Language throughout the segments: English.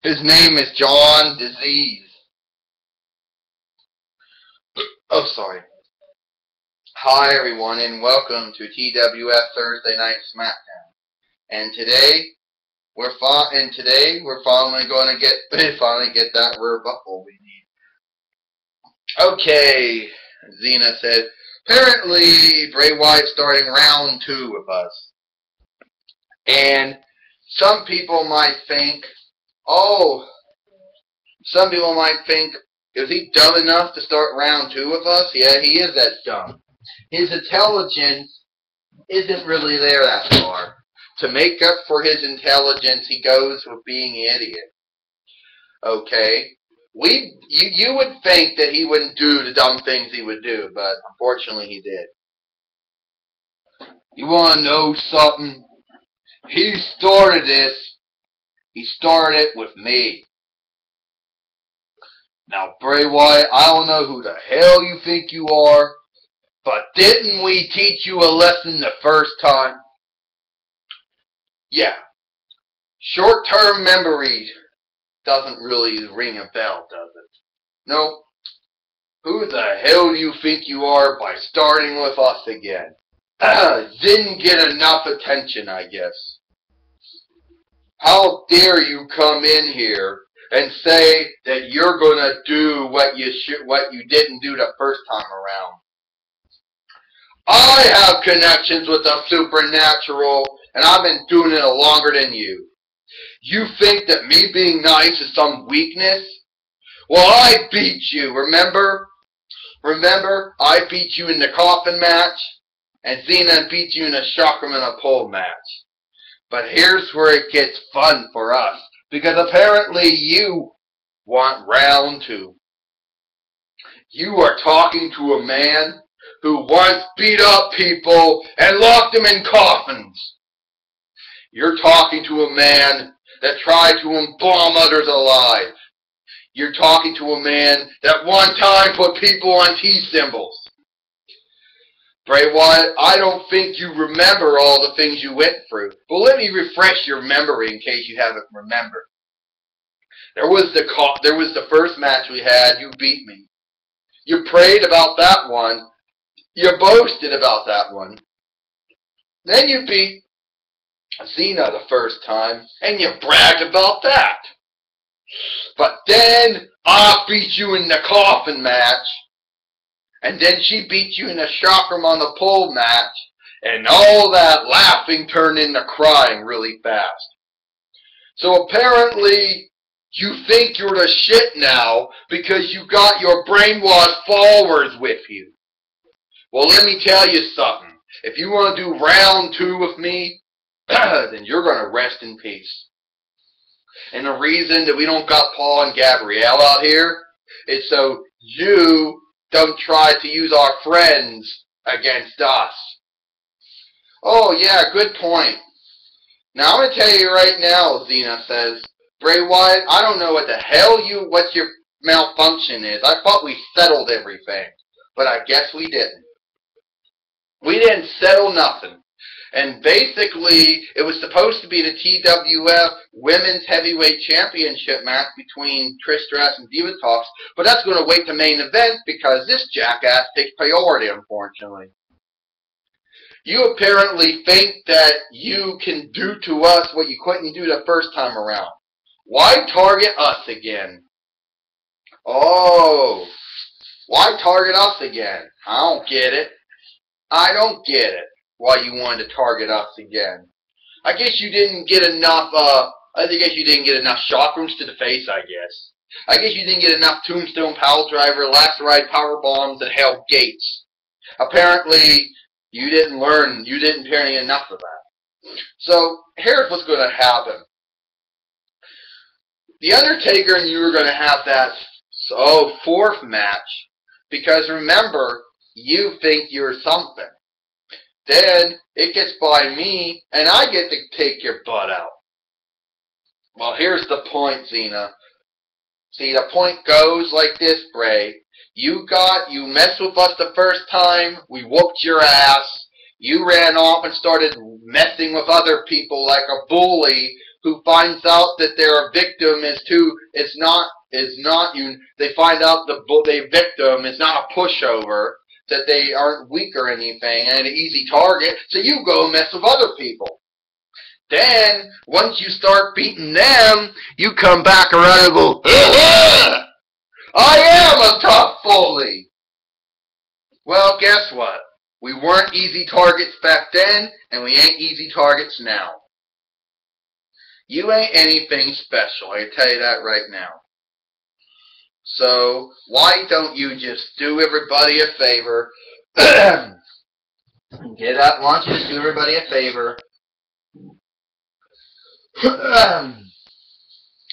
His name is John Disease. Oh, sorry. Hi, everyone, and welcome to TWF Thursday Night SmackDown. And today we're finally going to get that rebuttal we need. Okay, Xena said. Apparently, Bray Wyatt's starting round 2 with us. And some people might think, is he dumb enough to start round 2 with us? Yeah, he is that dumb. His intelligence isn't really there that far. To make up for his intelligence, he goes with being an idiot. Okay? You would think that he wouldn't do the dumb things he would do, but unfortunately he did. You want to know something? He started this. He started it with me. Now, Bray Wyatt, I don't know who the hell you think you are, but didn't we teach you a lesson the first time? Yeah. Short-term memory doesn't really ring a bell, does it? No. Who the hell do you think you are by starting with us again? Didn't get enough attention, I guess. How dare you come in here and say that you're going to do what you didn't do the first time around? I have connections with the supernatural, and I've been doing it longer than you. You think that me being nice is some weakness? Well, I beat you, remember? Remember, I beat you in the coffin match, and Xena beat you in the Sacramento pole match. But here's where it gets fun for us, because apparently you want round 2. You are talking to a man who once beat up people and locked them in coffins. You're talking to a man that tried to embalm others alive. You're talking to a man that one time put people on T-symbols. Bray Wyatt, I don't think you remember all the things you went through. But let me refresh your memory in case you haven't remembered. There was the first match we had. You beat me. You prayed about that one. You boasted about that one. Then you beat Xena the first time, and you bragged about that. But then I beat you in the coffin match, and then she beat you in the Chakram on the pole match, and all that laughing turned into crying really fast. So apparently, you think you're the shit now because you got your brainwashed followers with you. Well, let me tell you something. If you want to do round 2 with me, then you're going to rest in peace. And the reason that we don't got Paul and Gabrielle out here is so you don't try to use our friends against us. Oh, yeah, good point. Now, I'm going to tell you right now, Xena says, Bray Wyatt, I don't know what the hell what your malfunction is. I thought we settled everything, but I guess we didn't. We didn't settle nothing. And basically, it was supposed to be the TWF Women's Heavyweight Championship match between Trish Stratus and Diva Talks, but that's going to wait to main event because this jackass takes priority, unfortunately. You apparently think that you can do to us what you couldn't do the first time around. Why target us again? Oh, why target us again? I don't get it. I don't get it. Why you wanted to target us again? I guess you didn't get enough. I guess you didn't get enough chakrams to the face. I guess you didn't get enough Tombstone Power Driver, Last Ride Power Bombs, and Hell Gates. Apparently, you didn't learn. You didn't apparently enough of that. So here's what's going to happen. The Undertaker and you are going to have that 4th match because remember, you think you're something. Then it gets by me, and I get to take your butt out. Well, here's the point, Xena. See, the point goes like this, Bray. You messed with us the first time, we whooped your ass. You ran off and started messing with other people like a bully who finds out that their victim they find out the victim is not a pushover, that they aren't weak or anything, and an easy target, so you go mess with other people. Then, once you start beating them, you come back around and go, I am a tough bully. Well, guess what? We weren't easy targets back then, and we ain't easy targets now. You ain't anything special, I can tell you that right now. So, why don't you just do everybody a favor? Get up, why don't you just do everybody a favor?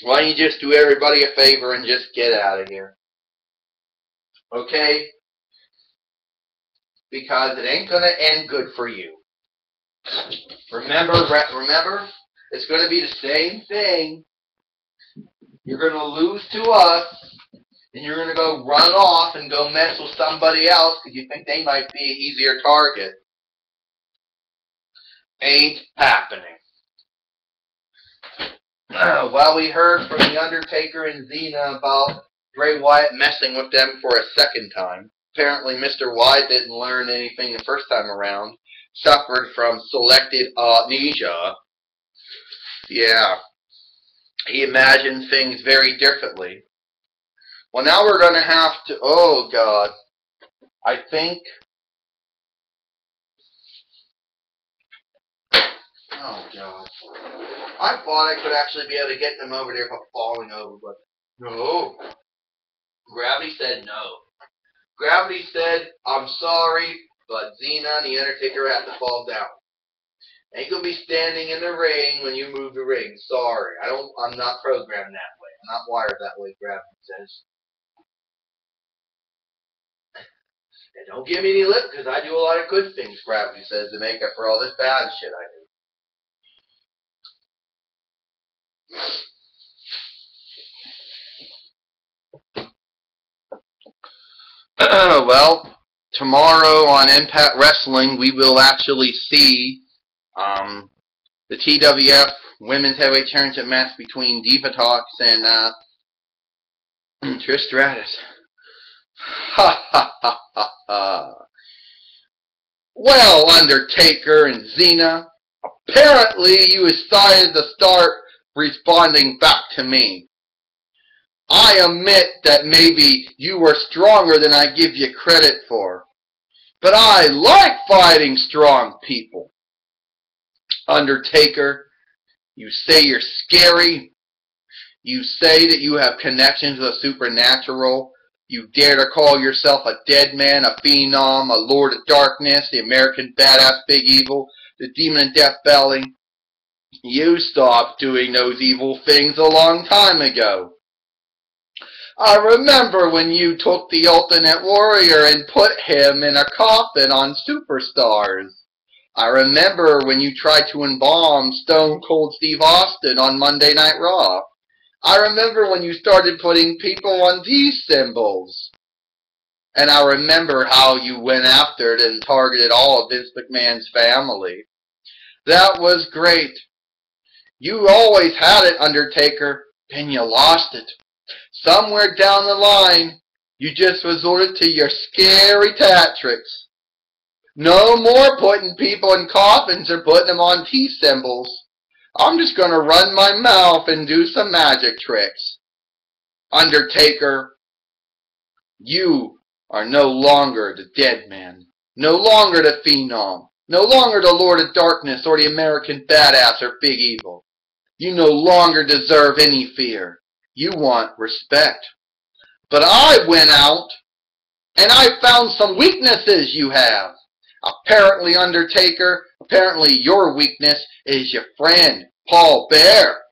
Why don't you just do everybody a favor and just get out of here? Okay? Because it ain't going to end good for you. Remember, it's going to be the same thing. You're going to lose to us, and you're going to go run off and go mess with somebody else because you think they might be an easier target. Ain't happening. Well, we heard from The Undertaker and Xena about Bray Wyatt messing with them for a second time. Apparently, Mr. Wyatt didn't learn anything the first time around. Suffered from selective amnesia. Yeah. He imagined things very differently. Well, now we're going to have to... Oh, God. I think... Oh, God. I thought I could actually be able to get them over there without falling over, but no. Gravity said no. Gravity said, I'm sorry, but Xena and The Undertaker have to fall down. Ain't gonna be standing in the ring when you move the ring. Sorry. I'm not programmed that way. I'm not wired that way, Gravity says. And don't give me any lip, because I do a lot of good things, Gravity says, to make up for all this bad shit I do. Well, tomorrow on Impact Wrestling, we will actually see the TWF Women's Heavyweight Championship match between Diva Talks and Trish Stratus. Ha ha ha ha ha. Well, Undertaker and Xena, apparently you decided to start responding back to me. I admit that maybe you were stronger than I give you credit for. But I like fighting strong people. Undertaker, you say you're scary. You say that you have connections with the supernatural. You dare to call yourself a dead man, a phenom, a lord of darkness, the American badass big evil, the demon of death belly. You stopped doing those evil things a long time ago. I remember when you took the Ultimate Warrior and put him in a coffin on Superstars. I remember when you tried to embalm Stone Cold Steve Austin on Monday Night Raw. I remember when you started putting people on these symbols. And I remember how you went after it and targeted all of Vince McMahon's family. That was great. You always had it, Undertaker, and you lost it. Somewhere down the line, you just resorted to your scary tactics. No more putting people in coffins or putting them on T-symbols. I'm just going to run my mouth and do some magic tricks. Undertaker, you are no longer the dead man, no longer the phenom, no longer the Lord of Darkness or the American badass or big evil. You no longer deserve any fear. You want respect. But I went out and I found some weaknesses you have. Apparently, Undertaker, apparently your weakness is your friend, Paul Bear.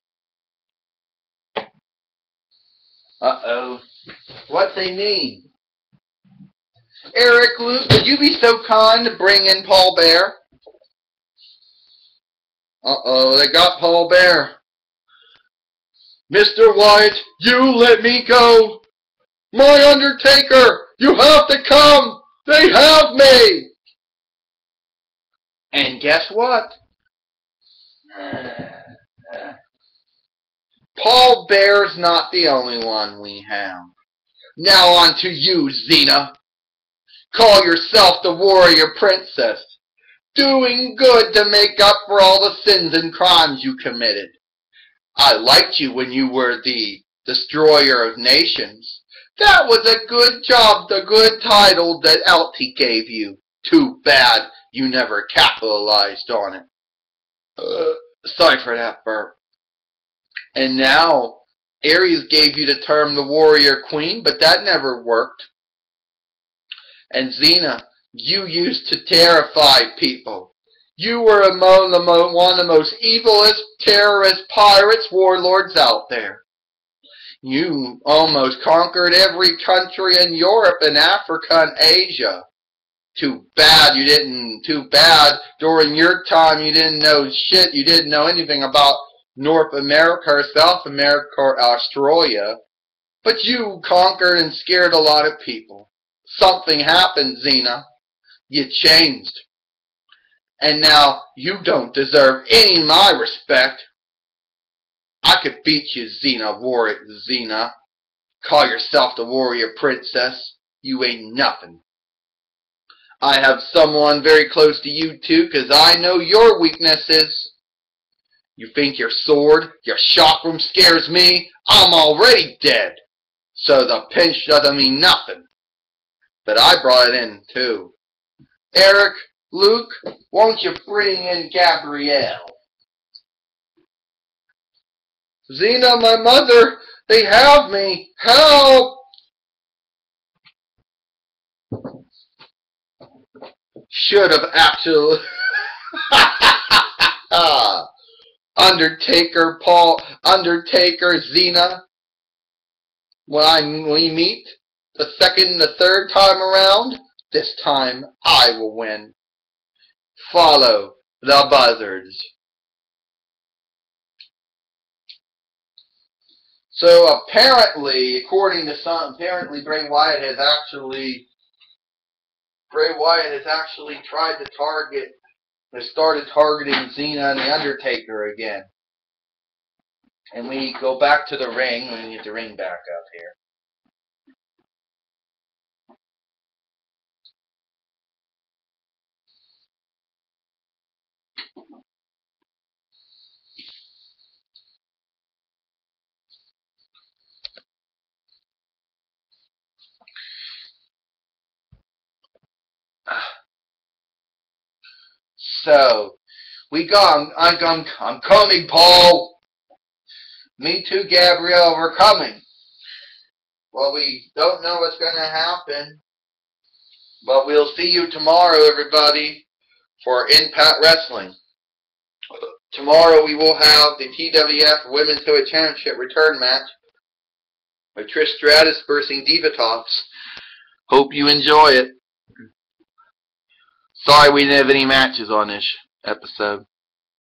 Uh-oh. What's he mean? Eric Luke, would you be so kind to bring in Paul Bear? Uh-oh, they got Paul Bear. Mr. White, you let me go. My Undertaker, you have to come. They have me. And guess what? Paul Bear's not the only one we have. Now on to you, Xena. Call yourself the warrior princess, doing good to make up for all the sins and crimes you committed. I liked you when you were the destroyer of nations. That was a good job, the good title that Elty gave you. Too bad you never capitalized on it. Sorry for that, burp. And now, Ares gave you the term the warrior queen, but that never worked. And Xena, you used to terrify people. You were among one of the most evilest, terrorist, pirates, warlords out there. You almost conquered every country in Europe and Africa and Asia. Too bad during your time you didn't know shit, you didn't know anything about North America or South America or Australia. But you conquered and scared a lot of people. Something happened, Xena. You changed. And now you don't deserve any of my respect. I could beat you, Xena. Call yourself the warrior princess. You ain't nothing. I have someone very close to you, too, 'cause I know your weaknesses. You think your sword, your chakram scares me? I'm already dead. So the pinch doesn't mean nothing. But I brought it in, too. Eric, Luke, won't you bring in Gabrielle? Xena, my mother, they have me. Help! Should have actually... Undertaker, Xena. When we meet, the third time around, this time I will win. Follow the buzzards. So apparently, according to some, Bray Wyatt has actually started targeting Xena and the Undertaker again. And we go back to the ring. We need the ring back up here. So, I'm coming, Paul. Me too, Gabrielle, we're coming. Well, we don't know what's going to happen, but we'll see you tomorrow, everybody, for Impact Wrestling. Tomorrow we will have the TWF Women's Heavyweight Championship return match with Trish Stratus versus Diva Talks. Hope you enjoy it. Sorry we didn't have any matches on this episode.